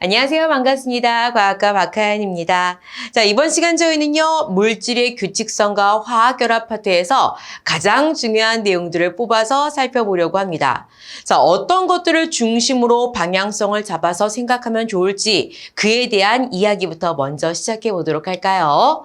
안녕하세요. 반갑습니다. 과학과 박하연입니다. 자, 이번 시간 저희는요, 물질의 규칙성과 화학결합 파트에서 가장 중요한 내용들을 뽑아서 살펴보려고 합니다. 자, 어떤 것들을 중심으로 방향성을 잡아서 생각하면 좋을지 그에 대한 이야기부터 먼저 시작해 보도록 할까요?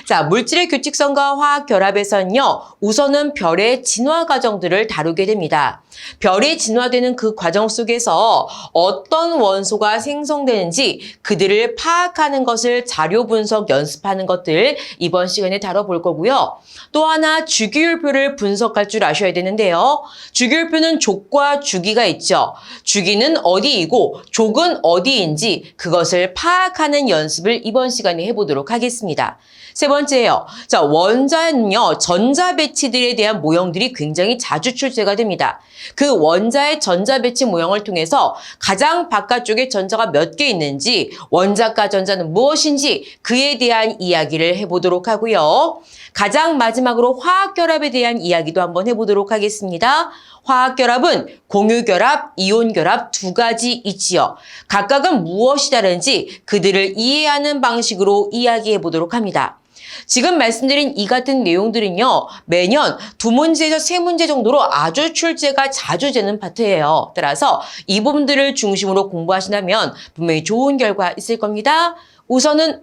자, 물질의 규칙성과 화학결합에서는요, 우선은 별의 진화 과정들을 다루게 됩니다. 별이 진화되는 그 과정 속에서 어떤 원소가 생성되는지 그들을 파악하는 것을 자료 분석 연습하는 것들 이번 시간에 다뤄볼 거고요. 또 하나 주기율표를 분석할 줄 아셔야 되는데요. 주기율표는 족과 주기가 있죠. 주기는 어디이고 족은 어디인지 그것을 파악하는 연습을 이번 시간에 해보도록 하겠습니다. 세 번째예요. 자, 원자는요, 전자 배치들에 대한 모형들이 굉장히 자주 출제가 됩니다. 그 원자의 전자 배치 모형을 통해서 가장 바깥쪽에 전자가 몇 개 있는지, 원자가 전자는 무엇인지 그에 대한 이야기를 해보도록 하고요. 가장 마지막으로 화학결합에 대한 이야기도 한번 해보도록 하겠습니다. 화학결합은 공유결합, 이온결합 두 가지 있지요. 각각은 무엇이 다른지 그들을 이해하는 방식으로 이야기해 보도록 합니다. 지금 말씀드린 이 같은 내용들은요, 매년 2문제에서 3문제 정도로 아주 출제가 자주 되는 파트예요. 따라서 이 부분들을 중심으로 공부하신다면 분명히 좋은 결과 있을 겁니다. 우선은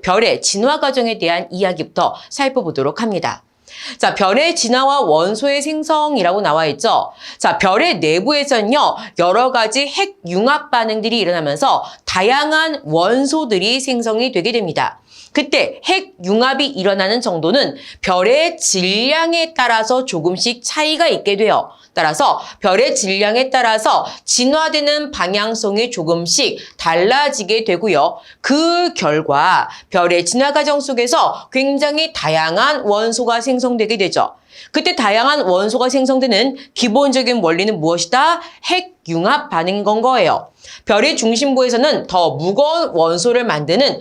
별의 진화 과정에 대한 이야기부터 살펴보도록 합니다. 자, 별의 진화와 원소의 생성이라고 나와 있죠. 자, 별의 내부에서는요, 여러 가지 핵 융합 반응들이 일어나면서 다양한 원소들이 생성이 되게 됩니다. 그때 핵 융합이 일어나는 정도는 별의 질량에 따라서 조금씩 차이가 있게 돼요. 따라서 별의 질량에 따라서 진화되는 방향성이 조금씩 달라지게 되고요. 그 결과 별의 진화 과정 속에서 굉장히 다양한 원소가 생성되게 되죠. 그때 다양한 원소가 생성되는 기본적인 원리는 무엇이다? 핵 융합 반응인 건 거예요. 별의 중심부에서는 더 무거운 원소를 만드는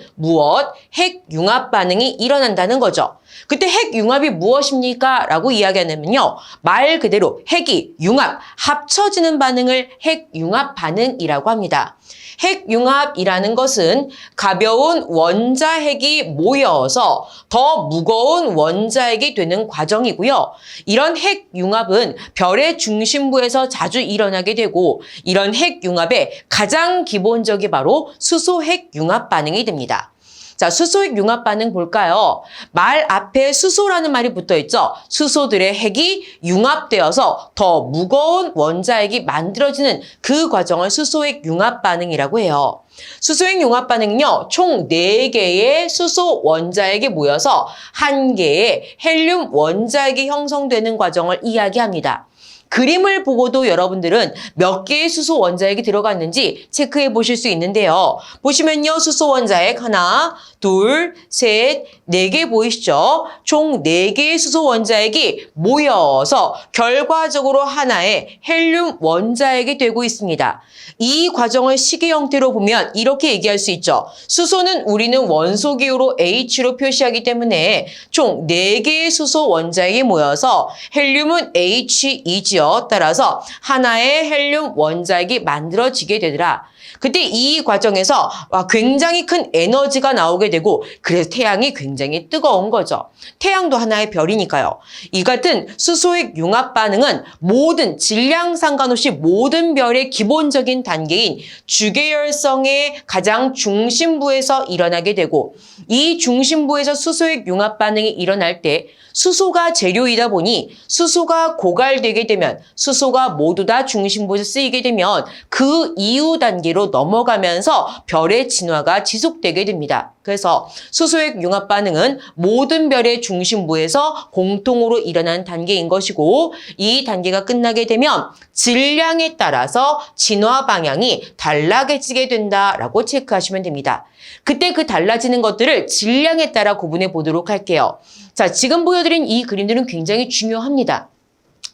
핵 융합 반응이 일어난다는 거죠. 그때 핵 융합이 무엇입니까? 라고 이야기하냐면요. 말 그대로 핵이 융합, 합쳐지는 반응을 핵 융합 반응이라고 합니다. 핵 융합이라는 것은 가벼운 원자핵이 모여서 더 무거운 원자핵이 되는 과정이고요. 이런 핵 융합은 별의 중심부에서 자주 일어나게 되고 이런 핵 융합의 가장 기본적이 바로 수소핵 융합 반응이 됩니다. 자, 수소핵 융합 반응 볼까요? 말 앞에 수소라는 말이 붙어 있죠. 수소들의 핵이 융합되어서 더 무거운 원자핵이 만들어지는 그 과정을 수소핵 융합 반응이라고 해요. 수소핵 융합 반응은요, 총 4개의 수소 원자핵이 모여서 1개의 헬륨 원자핵이 형성되는 과정을 이야기합니다. 그림을 보고도 여러분들은 몇 개의 수소 원자핵이 들어갔는지 체크해 보실 수 있는데요. 보시면요, 수소 원자핵 하나, 둘, 셋, 4개 보이시죠? 총 4개의 수소 원자핵이 모여서 결과적으로 하나의 헬륨 원자핵이 되고 있습니다. 이 과정을 식의 형태로 보면 이렇게 얘기할 수 있죠. 수소는 우리는 원소 기호로 H로 표시하기 때문에 총 4개의 수소 원자핵이 모여서 헬륨은 H2지요. 따라서 하나의 헬륨 원자핵이 만들어지게 되더라. 그때 이 과정에서 굉장히 큰 에너지가 나오게 되고 그래서 태양이 굉장히 뜨거운 거죠. 태양도 하나의 별이니까요. 이 같은 수소핵 융합 반응은 모든 질량 상관없이 모든 별의 기본적인 단계인 주계열성의 가장 중심부에서 일어나게 되고 이 중심부에서 수소핵 융합 반응이 일어날 때 수소가 재료이다 보니 수소가 고갈되게 되면 수소가 모두 다 중심부에서 쓰이게 되면 그 이후 단계로 넘어가면서 별의 진화가 지속되게 됩니다. 그래서 수소핵 융합 반응은 모든 별의 중심부에서 공통으로 일어나는 단계인 것이고 이 단계가 끝나게 되면 질량에 따라서 진화 방향이 달라지게 된다라고 체크하시면 됩니다. 그때 그 달라지는 것들을 질량에 따라 구분해 보도록 할게요. 자, 지금 보여드린 이 그림들은 굉장히 중요합니다.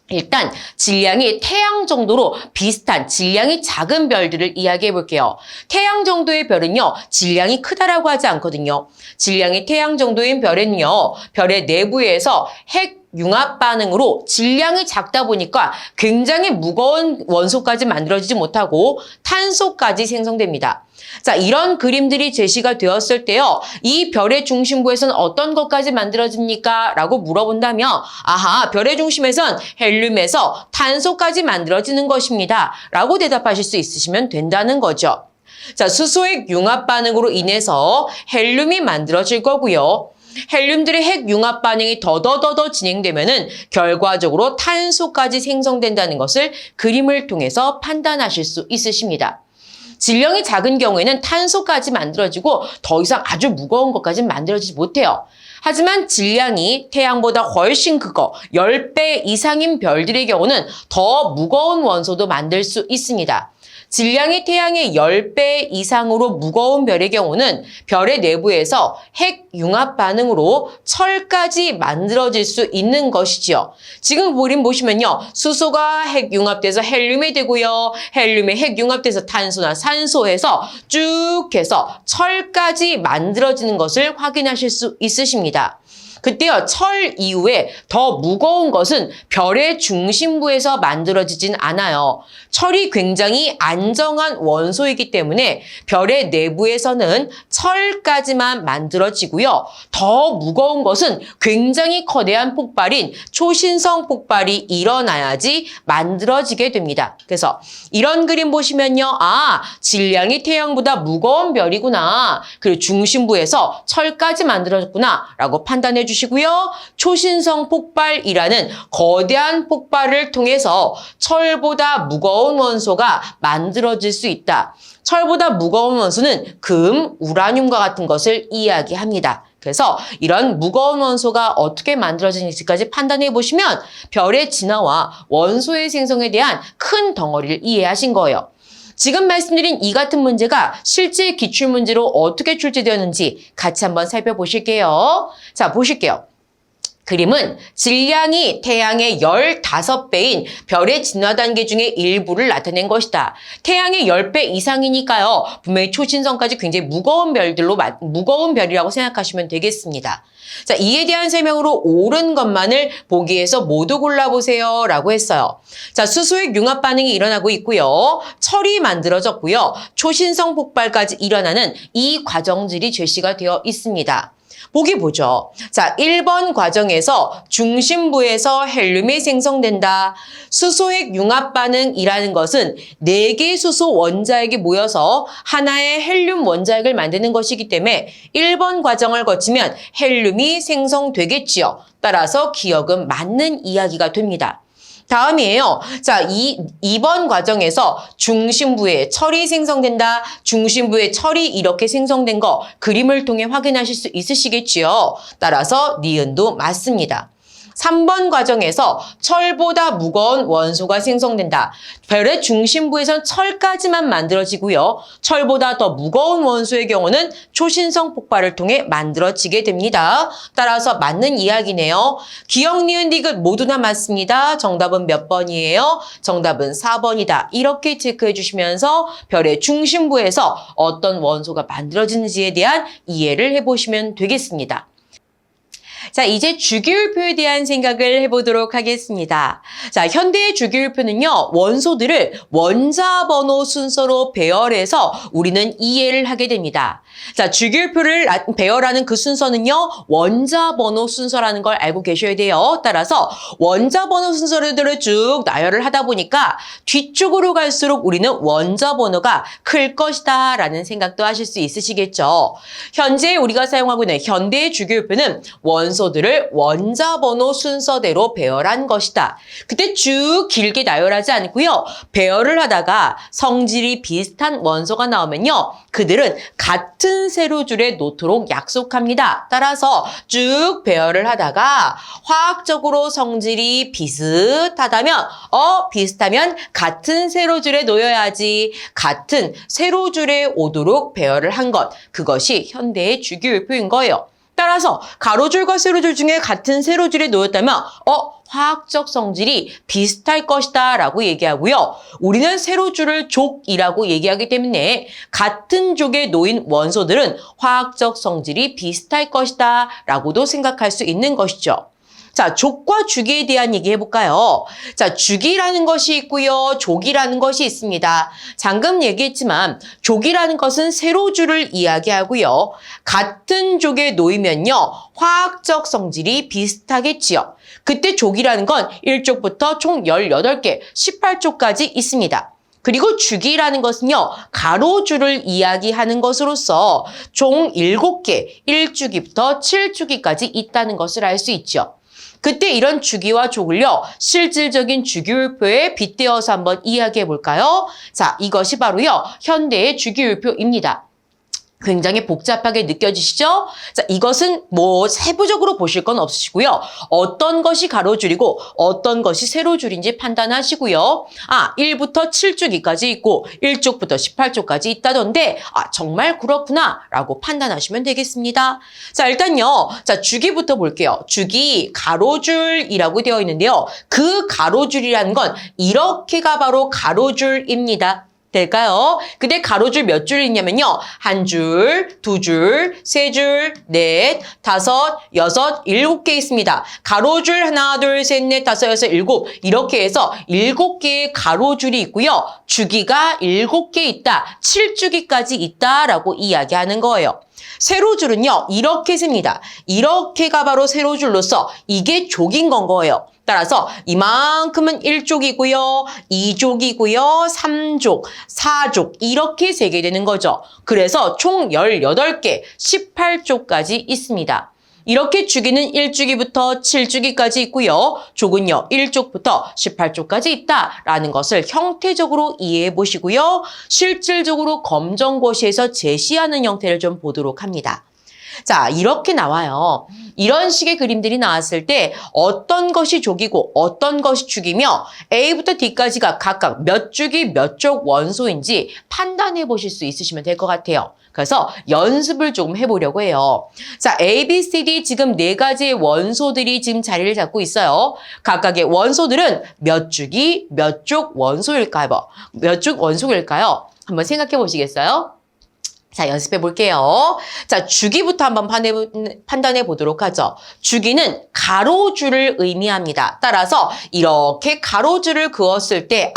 일단 질량이 태양 정도로 비슷한 질량이 작은 별들을 이야기해 볼게요. 태양 정도의 별은요, 질량이 크다라고 하지 않거든요. 질량이 태양 정도인 별은요, 별의 내부에서 핵 융합 반응으로 질량이 작다 보니까 굉장히 무거운 원소까지 만들어지지 못하고 탄소까지 생성됩니다. 자, 이런 그림들이 제시가 되었을 때요. 이 별의 중심부에서는 어떤 것까지 만들어집니까? 라고 물어본다면 아하, 별의 중심에선 헬륨에서 탄소까지 만들어지는 것입니다. 라고 대답하실 수 있으시면 된다는 거죠. 자, 수소핵 융합 반응으로 인해서 헬륨이 만들어질 거고요. 헬륨들의 핵 융합 반응이 더더더더 진행되면은 결과적으로 탄소까지 생성된다는 것을 그림을 통해서 판단하실 수 있으십니다. 질량이 작은 경우에는 탄소까지 만들어지고 더 이상 아주 무거운 것까지는 만들어지지 못해요. 하지만 질량이 태양보다 훨씬 크고 10배 이상인 별들의 경우는 더 무거운 원소도 만들 수 있습니다. 질량이 태양의 10배 이상으로 무거운 별의 경우는 별의 내부에서 핵 융합 반응으로 철까지 만들어질 수 있는 것이지요. 지금 그림 보시면요. 수소가 핵 융합돼서 헬륨이 되고요. 헬륨이 핵 융합돼서 탄소나 산소에서 쭉 해서 철까지 만들어지는 것을 확인하실 수 있으십니다. 그때요, 철 이후에 더 무거운 것은 별의 중심부에서 만들어지진 않아요. 철이 굉장히 안정한 원소이기 때문에 별의 내부에서는 철까지만 만들어지고요. 더 무거운 것은 굉장히 거대한 폭발인 초신성 폭발이 일어나야지 만들어지게 됩니다. 그래서 이런 그림 보시면요. 아, 질량이 태양보다 무거운 별이구나. 그리고 중심부에서 철까지 만들어졌구나. 라고 판단해 주시고요. 초신성 폭발이라는 거대한 폭발을 통해서 철보다 무거운 원소가 만들어질 수 있다. 철보다 무거운 원소는 금, 우라늄과 같은 것을 이야기합니다. 그래서 이런 무거운 원소가 어떻게 만들어지는지까지 판단해 보시면 별의 진화와 원소의 생성에 대한 큰 덩어리를 이해하신 거예요. 지금 말씀드린 이 같은 문제가 실제 기출문제로 어떻게 출제되었는지 같이 한번 살펴보실게요. 자, 보실게요. 그림은 질량이 태양의 15배인 별의 진화 단계 중에 일부를 나타낸 것이다. 태양의 10배 이상이니까요. 분명히 초신성까지 굉장히 무거운 별이라고 생각하시면 되겠습니다. 자, 이에 대한 설명으로 옳은 것만을 보기에서 모두 골라보세요. 라고 했어요. 자, 수소핵 융합 반응이 일어나고 있고요. 철이 만들어졌고요. 초신성 폭발까지 일어나는 이 과정들이 제시가 되어 있습니다. 보기 보죠. 자, 1번 과정에서 중심부에서 헬륨이 생성된다. 수소핵 융합 반응이라는 것은 4개의 수소 원자핵이 모여서 하나의 헬륨 원자핵을 만드는 것이기 때문에 1번 과정을 거치면 헬륨이 생성되겠지요. 따라서 기억은 맞는 이야기가 됩니다. 다음이에요. 자, 2번 과정에서 중심부에 철이 생성된다. 중심부에 철이 이렇게 생성된 거 그림을 통해 확인하실 수 있으시겠지요. 따라서 니은도 맞습니다. 3번 과정에서 철보다 무거운 원소가 생성된다. 별의 중심부에선 철까지만 만들어지고요. 철보다 더 무거운 원소의 경우는 초신성 폭발을 통해 만들어지게 됩니다. 따라서 맞는 이야기네요. 기억, 니은, 디귿 모두 다 맞습니다. 정답은 몇 번이에요? 정답은 4번이다. 이렇게 체크해 주시면서 별의 중심부에서 어떤 원소가 만들어지는지에 대한 이해를 해보시면 되겠습니다. 자, 이제 주기율표에 대한 생각을 해보도록 하겠습니다. 자, 현대의 주기율표는요, 원소들을 원자 번호 순서로 배열해서 우리는 이해를 하게 됩니다. 자, 주기율표를 배열하는 그 순서는요, 원자 번호 순서라는 걸 알고 계셔야 돼요. 따라서 원자 번호 순서들을 쭉 나열을 하다 보니까 뒤쪽으로 갈수록 우리는 원자 번호가 클 것이다 라는 생각도 하실 수 있으시겠죠. 현재 우리가 사용하고 있는 현대의 주기율표는 원소들을 원자 번호 순서대로 배열한 것이다. 그때 쭉 길게 나열하지 않고요. 배열을 하다가 성질이 비슷한 원소가 나오면요. 그들은 같은 세로줄에 놓도록 약속합니다. 따라서 쭉 배열을 하다가 화학적으로 성질이 비슷하다면 비슷하면 같은 세로줄에 놓여야지. 같은 세로줄에 오도록 배열을 한 것. 그것이 현대의 주기율표인 거예요. 따라서 가로줄과 세로줄 중에 같은 세로줄에 놓였다면 화학적 성질이 비슷할 것이다 라고 얘기하고요. 우리는 세로줄을 족이라고 얘기하기 때문에 같은 족에 놓인 원소들은 화학적 성질이 비슷할 것이다 라고도 생각할 수 있는 것이죠. 자, 족과 주기에 대한 얘기 해볼까요? 자, 주기라는 것이 있고요. 족이라는 것이 있습니다. 방금 얘기했지만 족이라는 것은 세로줄을 이야기하고요. 같은 족에 놓이면요. 화학적 성질이 비슷하겠지요. 그때 족이라는 건 1족부터 총 18개, 18족까지 있습니다. 그리고 주기라는 것은요. 가로줄을 이야기하는 것으로서 총 7개, 1주기부터 7주기까지 있다는 것을 알 수 있죠. 그때 이런 주기와 족을요. 실질적인 주기율표에 빗대어서 한번 이야기해 볼까요? 자, 이것이 바로요. 현대의 주기율표입니다. 굉장히 복잡하게 느껴지시죠? 자, 이것은 뭐 세부적으로 보실 건 없으시고요. 어떤 것이 가로줄이고 어떤 것이 세로줄인지 판단하시고요. 1부터 7주기까지 있고 1쪽부터 18쪽까지 있다던데 정말 그렇구나 라고 판단하시면 되겠습니다. 자, 일단요. 자, 주기부터 볼게요. 주기 가로줄이라고 되어 있는데요. 그 가로줄이라는 건 이렇게가 바로 가로줄입니다. 될까요? 근데 가로줄 몇 줄 있냐면요. 한 줄, 두 줄, 세 줄, 넷, 다섯, 여섯, 7개 있습니다. 가로줄 하나, 둘, 셋, 넷, 다섯, 여섯, 7 이렇게 해서 7개의 가로줄이 있고요. 주기가 7개 있다. 7주기까지 있다라고 이야기하는 거예요. 세로줄은요. 이렇게 셉니다. 이렇게가 바로 세로줄로서 이게 족인 건 거예요. 따라서 이만큼은 1족이고요. 2족이고요. 3족, 4족 이렇게 세게 되는 거죠. 그래서 총 18개, 18족까지 있습니다. 이렇게 주기는 1주기부터 7주기까지 있고요. 족은요. 1족부터 18족까지 있다라는 것을 형태적으로 이해해 보시고요. 실질적으로 검정고시에서 제시하는 형태를 좀 보도록 합니다. 자, 이렇게 나와요. 이런 식의 그림들이 나왔을 때 어떤 것이 족이고 어떤 것이 주기며 A부터 D까지가 각각 몇 주기 몇 족 원소인지 판단해 보실 수 있으시면 될 것 같아요. 그래서 연습을 조금 해보려고 해요. 자, A, B, C, D 지금 4가지의 원소들이 지금 자리를 잡고 있어요. 각각의 원소들은 몇 주기 몇 족 원소일까요? 몇 족 원소일까요? 한번 생각해 보시겠어요? 자, 연습해 볼게요. 자, 주기부터 한번 판단해 보도록 하죠. 주기는 가로줄을 의미합니다. 따라서 이렇게 가로줄을 그었을 때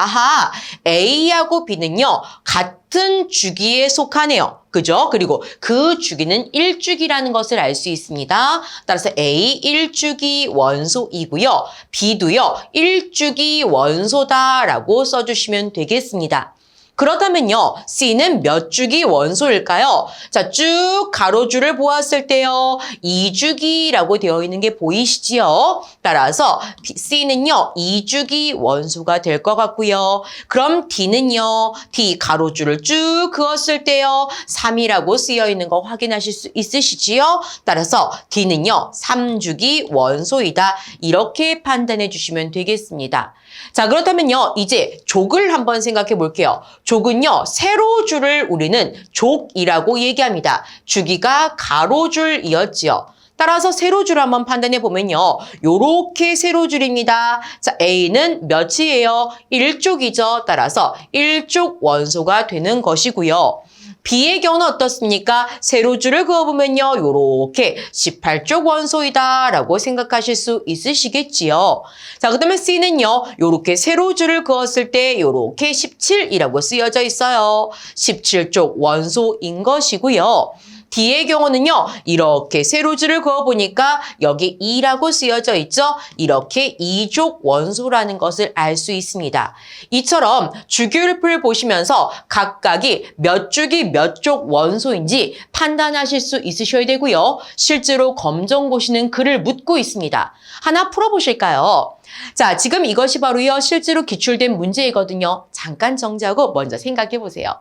A하고 B는요. 같은 주기에 속하네요. 그죠? 그리고 그 주기는 1주기라는 것을 알 수 있습니다. 따라서 A 1주기 원소이고요. B도요. 1주기 원소다라고 써주시면 되겠습니다. 그렇다면요. C는 몇 주기 원소일까요? 자, 쭉 가로줄을 보았을 때요. 2주기라고 되어 있는 게 보이시지요? 따라서 C는요. 2주기 원소가 될 것 같고요. 그럼 D는요. D 가로줄을 쭉 그었을 때요. 3이라고 쓰여 있는 거 확인하실 수 있으시지요? 따라서 D는요. 3주기 원소이다. 이렇게 판단해 주시면 되겠습니다. 자, 그렇다면요. 이제 족을 한번 생각해 볼게요. 족은요. 세로줄을 우리는 족이라고 얘기합니다. 주기가 가로줄이었지요. 따라서 세로줄 한번 판단해 보면요. 요렇게 세로줄입니다. 자, A는 몇이에요? 1족이죠. 따라서 1족 원소가 되는 것이고요. B의 경우는 어떻습니까? 세로줄을 그어보면요. 요렇게 18족 원소이다라고 생각하실 수 있으시겠지요. 자, 그 다음에 C는요. 요렇게 세로줄을 그었을 때 요렇게 17이라고 쓰여져 있어요. 17족 원소인 것이고요. D의 경우는요. 이렇게 세로줄을 그어보니까 여기 2라고 쓰여져 있죠. 이렇게 2족 원소라는 것을 알 수 있습니다. 이처럼 주기율표를 보시면서 각각이 몇 주기 몇 족 원소인지 판단하실 수 있으셔야 되고요. 실제로 검정고시는 글을 묻고 있습니다. 하나 풀어보실까요? 자, 지금 이것이 바로요. 실제로 기출된 문제이거든요. 잠깐 정지하고 먼저 생각해 보세요.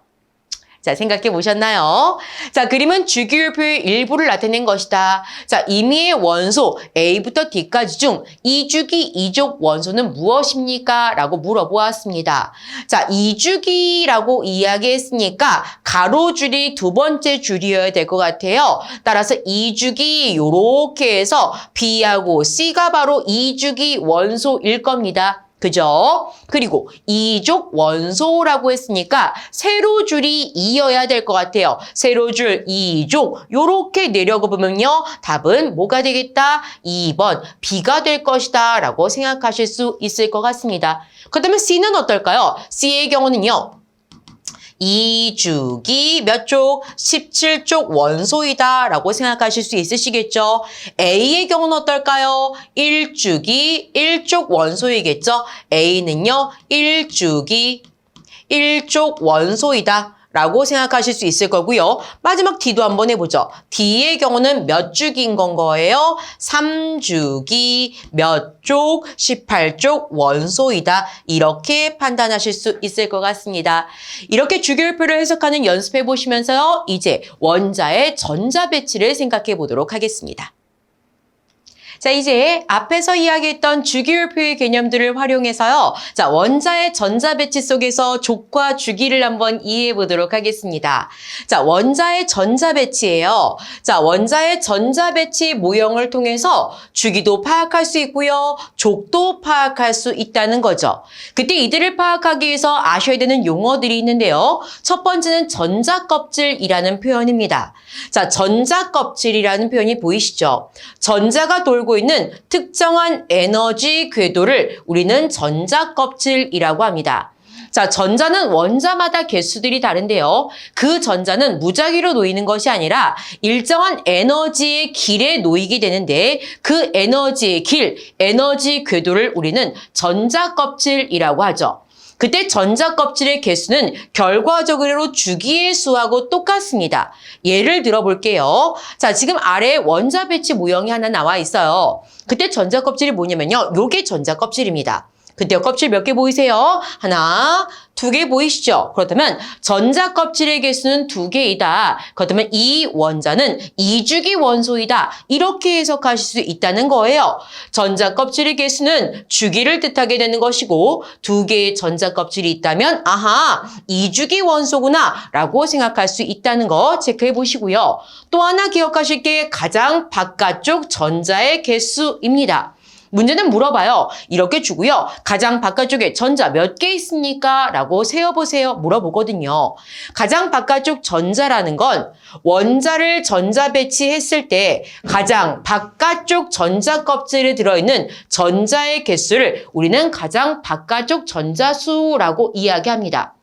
자, 생각해 보셨나요? 자, 그림은 주기율표의 일부를 나타낸 것이다. 자, 임의의 원소 A부터 D까지 중 2주기 2족 원소는 무엇입니까? 라고 물어보았습니다. 자, 2주기라고 이야기했으니까 가로줄이 두 번째 줄이어야 될 것 같아요. 따라서 2주기 요렇게 해서 B하고 C가 바로 2주기 원소일 겁니다. 그죠? 그리고 이족 원소라고 했으니까 세로줄이 이어야 될 것 같아요. 세로줄 이족 요렇게 내려가 보면요. 답은 뭐가 되겠다? 2번 B가 될 것이다 라고 생각하실 수 있을 것 같습니다. 그렇다면 C는 어떨까요? C의 경우는요. 이죽이 몇 쪽? 17쪽 원소이다 라고 생각하실 수 있으시겠죠? A의 경우는 어떨까요? 1죽이 1쪽 원소이겠죠? A는요. 1죽이 1쪽 원소이다 라고 생각하실 수 있을 거고요. 마지막 D도 한번 해보죠. D의 경우는 몇 죽인 건 거예요? 3죽이 몇 쪽? 18쪽 원소이다. 이렇게 판단하실 수 있을 것 같습니다. 이렇게 주기율표를 해석하는 연습해 보시면서요. 이제 원자의 전자 배치를 생각해 보도록 하겠습니다. 자, 이제 앞에서 이야기했던 주기율표의 개념들을 활용해서요. 자, 원자의 전자 배치 속에서 족과 주기를 한번 이해해 보도록 하겠습니다. 자, 원자의 전자 배치예요. 자, 원자의 전자 배치 모형을 통해서 주기도 파악할 수 있고요. 족도 파악할 수 있다는 거죠. 그때 이들을 파악하기 위해서 아셔야 되는 용어들이 있는데요. 첫 번째는 전자껍질이라는 표현입니다. 자, 전자껍질이라는 표현이 보이시죠? 전자가 돌고 있는 특정한 에너지 궤도를 우리는 전자껍질이라고 합니다. 자, 전자는 원자마다 개수들이 다른데요. 그 전자는 무작위로 놓이는 것이 아니라 일정한 에너지의 길에 놓이게 되는데 그 에너지의 길, 에너지 궤도를 우리는 전자껍질이라고 하죠. 그때 전자껍질의 개수는 결과적으로 주기의 수하고 똑같습니다. 예를 들어볼게요. 자, 지금 아래에 원자 배치 모형이 하나 나와 있어요. 그때 전자껍질이 뭐냐면요. 요게 전자껍질입니다. 그때 껍질 몇 개 보이세요? 하나, 2개 보이시죠? 그렇다면 전자껍질의 개수는 2개이다. 그렇다면 이 원자는 이주기 원소이다. 이렇게 해석하실 수 있다는 거예요. 전자껍질의 개수는 주기를 뜻하게 되는 것이고 2개의 전자껍질이 있다면 아하, 이주기 원소구나 라고 생각할 수 있다는 거 체크해 보시고요. 또 하나 기억하실 게 가장 바깥쪽 전자의 개수입니다. 문제는 물어봐요. 이렇게 주고요. 가장 바깥쪽에 전자 몇 개 있습니까? 라고 세어보세요. 물어보거든요. 가장 바깥쪽 전자라는 건 원자를 전자 배치했을 때 가장 바깥쪽 전자 껍질에 들어있는 전자의 개수를 우리는 가장 바깥쪽 전자수라고 이야기합니다.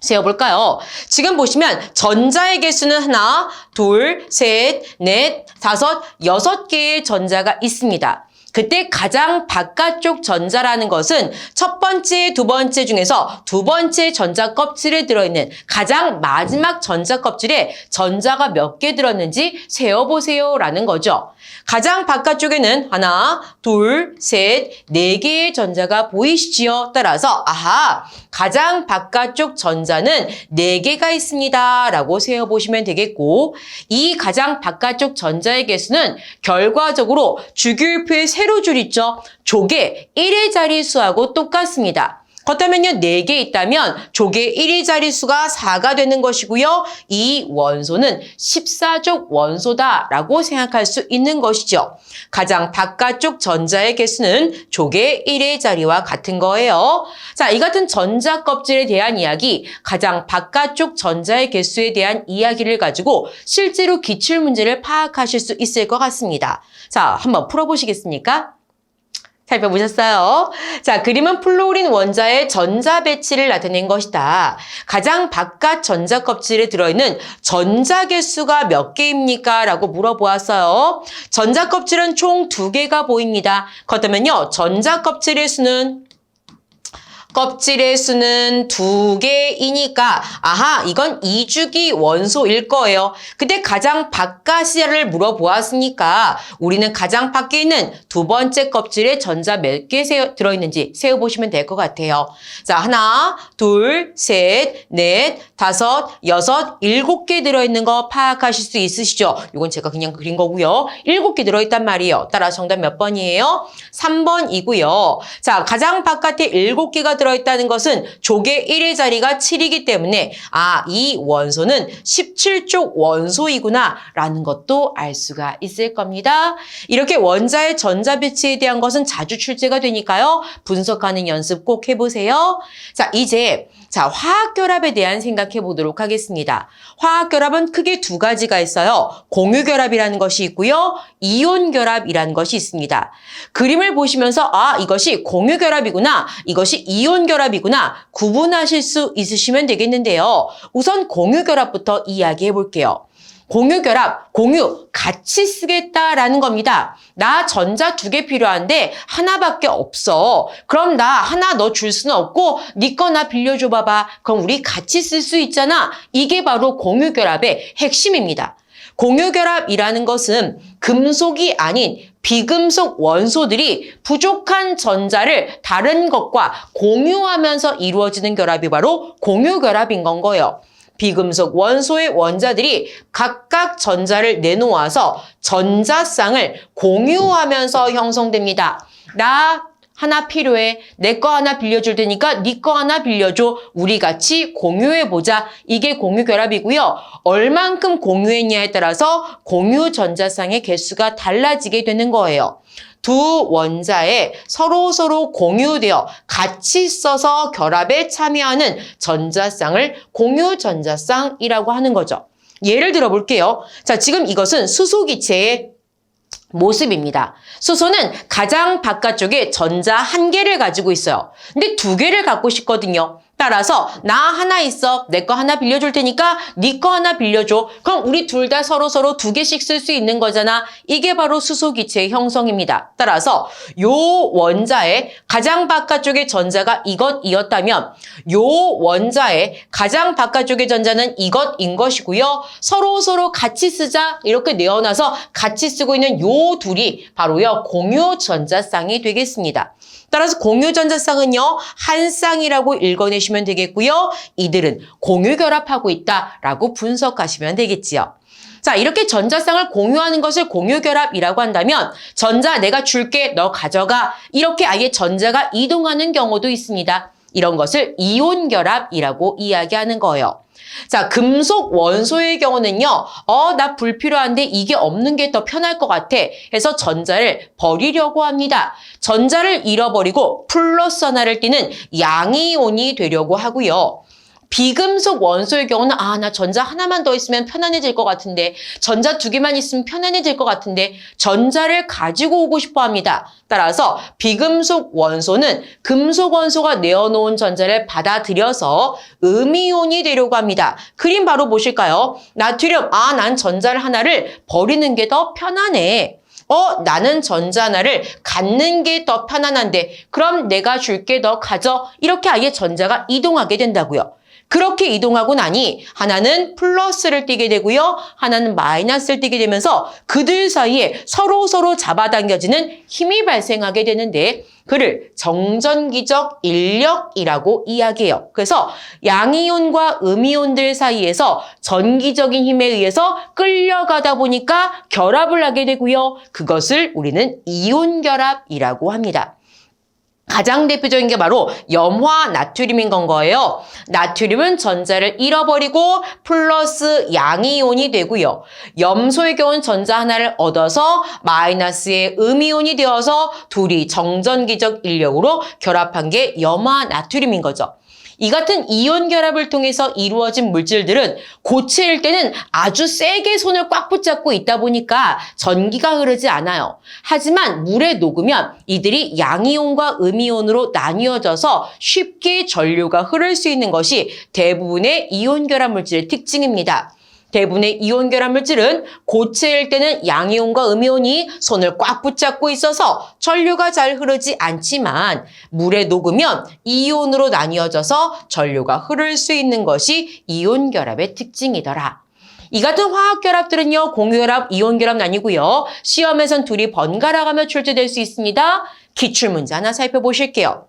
세어볼까요? 지금 보시면 전자의 개수는 하나, 둘, 셋, 넷, 다섯, 6개의 전자가 있습니다. 그때 가장 바깥쪽 전자라는 것은 첫 번째, 두 번째 중에서 두 번째 전자 껍질에 들어있는 가장 마지막 전자 껍질에 전자가 몇 개 들었는지 세어보세요 라는 거죠. 가장 바깥쪽에는 하나, 둘, 셋, 4개의 전자가 보이시지요? 따라서 아하, 가장 바깥쪽 전자는 4개가 있습니다 라고 세어보시면 되겠고 이 가장 바깥쪽 전자의 개수는 결과적으로 주기율표의 세로줄 있죠? 족의 1의 자릿수하고 똑같습니다. 그렇다면요, 4개 있다면 족의 1의 자릿수가 4가 되는 것이고요. 이 원소는 14족 원소다라고 생각할 수 있는 것이죠. 가장 바깥쪽 전자의 개수는 족의 1의 자리와 같은 거예요. 자, 이 같은 전자 껍질에 대한 이야기, 가장 바깥쪽 전자의 개수에 대한 이야기를 가지고 실제로 기출문제를 파악하실 수 있을 것 같습니다. 자, 한번 풀어보시겠습니까? 살펴보셨어요? 자, 그림은 플로린 원자의 전자 배치를 나타낸 것이다. 가장 바깥 전자 껍질에 들어있는 전자 개수가 몇 개입니까? 라고 물어보았어요. 전자 껍질은 총 2개가 보입니다. 그렇다면요, 전자 껍질의 수는 껍질의 수는 2개이니까 아하, 이건 이주기 원소일 거예요. 근데 가장 바깥이야를 물어보았으니까 우리는 가장 밖에 있는 두 번째 껍질에 전자 몇 개 들어있는지 세어보시면 될 것 같아요. 자, 하나, 둘, 셋, 넷, 다섯, 6, 7개 들어있는 거 파악하실 수 있으시죠? 이건 제가 그냥 그린 거고요. 7개 들어있단 말이에요. 따라서 정답 몇 번이에요? 3번이고요. 자, 가장 바깥에 7개가 들어 들어있다는 것은 족의 1의 자리가 7이기 때문에 이 원소는 17족 원소이구나 라는 것도 알 수가 있을 겁니다. 이렇게 원자의 전자 배치에 대한 것은 자주 출제가 되니까요. 분석하는 연습 꼭 해보세요. 자, 이제 화학결합에 대한 생각해 보도록 하겠습니다. 화학결합은 크게 두 가지가 있어요. 공유결합이라는 것이 있고요. 이온결합이라는 것이 있습니다. 그림을 보시면서 이것이 공유결합이구나, 이것이 이온결합이구나 구분하실 수 있으시면 되겠는데요. 우선 공유결합부터 이야기해 볼게요. 공유결합, 공유, 같이 쓰겠다라는 겁니다. 나 전자 2개 필요한데 하나밖에 없어. 그럼 나 하나 너 줄 수는 없고 네 거 나 빌려줘 봐봐. 그럼 우리 같이 쓸 수 있잖아. 이게 바로 공유결합의 핵심입니다. 공유결합이라는 것은 금속이 아닌 비금속 원소들이 부족한 전자를 다른 것과 공유하면서 이루어지는 결합이 바로 공유결합인 건 거예요. 비금속 원소의 원자들이 각각 전자를 내놓아서 전자쌍을 공유하면서 형성됩니다. 나 하나 필요해. 내 거 하나 빌려줄 테니까 네 거 하나 빌려줘. 우리 같이 공유해보자. 이게 공유결합이고요. 얼만큼 공유했냐에 따라서 공유 전자쌍의 개수가 달라지게 되는 거예요. 두 원자에 서로 공유되어 같이 써서 결합에 참여하는 전자쌍을 공유 전자쌍이라고 하는 거죠. 예를 들어 볼게요. 자, 지금 이것은 수소기체의 모습입니다. 수소는 가장 바깥쪽에 전자 1개를 가지고 있어요. 근데 2개를 갖고 싶거든요. 따라서 나 하나 있어. 내 거 하나 빌려줄 테니까 네 거 하나 빌려줘. 그럼 우리 둘 다 서로 2개씩 쓸 수 있는 거잖아. 이게 바로 수소기체의 형성입니다. 따라서 요 원자의 가장 바깥쪽의 전자가 이것이었다면 요 원자의 가장 바깥쪽의 전자는 이것인 것이고요. 서로 같이 쓰자 이렇게 내어놔서 같이 쓰고 있는 요 둘이 바로요 공유 전자쌍이 되겠습니다. 따라서 공유 전자쌍은요 한 쌍이라고 읽어내시면 되겠고요. 이들은 공유결합하고 있다라고 분석하시면 되겠지요. 자, 이렇게 전자쌍을 공유하는 것을 공유결합이라고 한다면 전자 내가 줄게 너 가져가 이렇게 아예 전자가 이동하는 경우도 있습니다. 이런 것을 이온결합이라고 이야기하는 거예요. 자, 금속 원소의 경우는요. 나 불필요한데 이게 없는 게 더 편할 것 같아 해서 전자를 버리려고 합니다. 전자를 잃어버리고 플러스 하나를 띠는 양이온이 되려고 하고요. 비금속 원소의 경우는 나 전자 하나만 더 있으면 편안해질 것 같은데 전자 2개만 있으면 편안해질 것 같은데 전자를 가지고 오고 싶어 합니다. 따라서 비금속 원소는 금속 원소가 내어놓은 전자를 받아들여서 음이온이 되려고 합니다. 그림 바로 보실까요? 나트륨, 난 전자를 하나를 버리는 게 더 편하네. 나는 전자 하나를 갖는 게 더 편안한데 그럼 내가 줄게 너 가져. 이렇게 아예 전자가 이동하게 된다고요. 그렇게 이동하고 나니 하나는 플러스를 띠게 되고요. 하나는 마이너스를 띠게 되면서 그들 사이에 서로 잡아당겨지는 힘이 발생하게 되는데 그를 정전기적 인력이라고 이야기해요. 그래서 양이온과 음이온들 사이에서 전기적인 힘에 의해서 끌려가다 보니까 결합을 하게 되고요. 그것을 우리는 이온결합이라고 합니다. 가장 대표적인 게 바로 염화 나트륨인 건 거예요. 나트륨은 전자를 잃어버리고 플러스 양이온이 되고요. 염소의 경우는 전자 하나를 얻어서 마이너스의 음이온이 되어서 둘이 정전기적 인력으로 결합한 게 염화 나트륨인 거죠. 이 같은 이온 결합을 통해서 이루어진 물질들은 고체일 때는 아주 세게 손을 꽉 붙잡고 있다 보니까 전기가 흐르지 않아요. 하지만 물에 녹으면 이들이 양이온과 음이온으로 나뉘어져서 쉽게 전류가 흐를 수 있는 것이 대부분의 이온 결합 물질의 특징입니다. 대부분의 이온 결합 물질은 고체일 때는 양이온과 음이온이 손을 꽉 붙잡고 있어서 전류가 잘 흐르지 않지만 물에 녹으면 이온으로 나뉘어져서 전류가 흐를 수 있는 것이 이온 결합의 특징이더라. 이 같은 화학 결합들은요, 공유결합, 이온결합 나뉘고요. 시험에선 둘이 번갈아가며 출제될 수 있습니다. 기출문제 하나 살펴보실게요.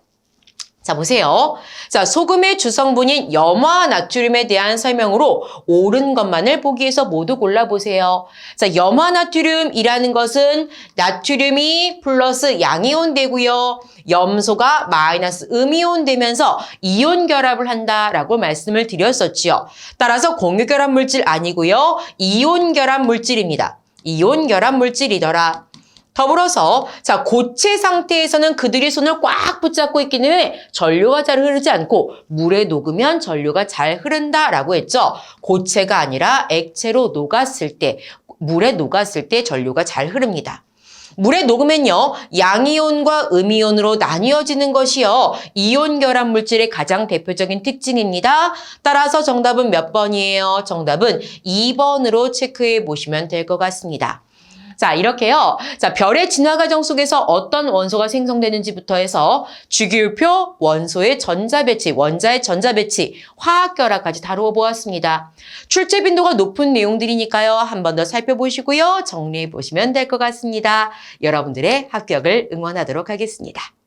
자, 보세요. 자, 소금의 주성분인 염화 나트륨에 대한 설명으로 옳은 것만을 보기에서 모두 골라보세요. 자, 염화 나트륨이라는 것은 나트륨이 플러스 양이온 되고요. 염소가 마이너스 음이온 되면서 이온 결합을 한다라고 말씀을 드렸었지요. 따라서 공유결합 물질 아니고요. 이온 결합 물질입니다. 이온 결합 물질이더라. 더불어서 자 고체 상태에서는 그들이 손을 꽉 붙잡고 있기 때문에 전류가 잘 흐르지 않고 물에 녹으면 전류가 잘 흐른다라고 했죠. 고체가 아니라 액체로 녹았을 때, 물에 녹았을 때 전류가 잘 흐릅니다. 물에 녹으면요, 양이온과 음이온으로 나뉘어지는 것이요, 이온 결합 물질의 가장 대표적인 특징입니다. 따라서 정답은 몇 번이에요? 정답은 2번으로 체크해 보시면 될 것 같습니다. 자, 이렇게요. 자, 별의 진화 과정 속에서 어떤 원소가 생성되는지부터 해서 주기율표, 원소의 전자배치, 원자의 전자배치, 화학결합까지 다루어 보았습니다. 출제 빈도가 높은 내용들이니까요. 한 번 더 살펴보시고요. 정리해 보시면 될 것 같습니다. 여러분들의 합격을 응원하도록 하겠습니다.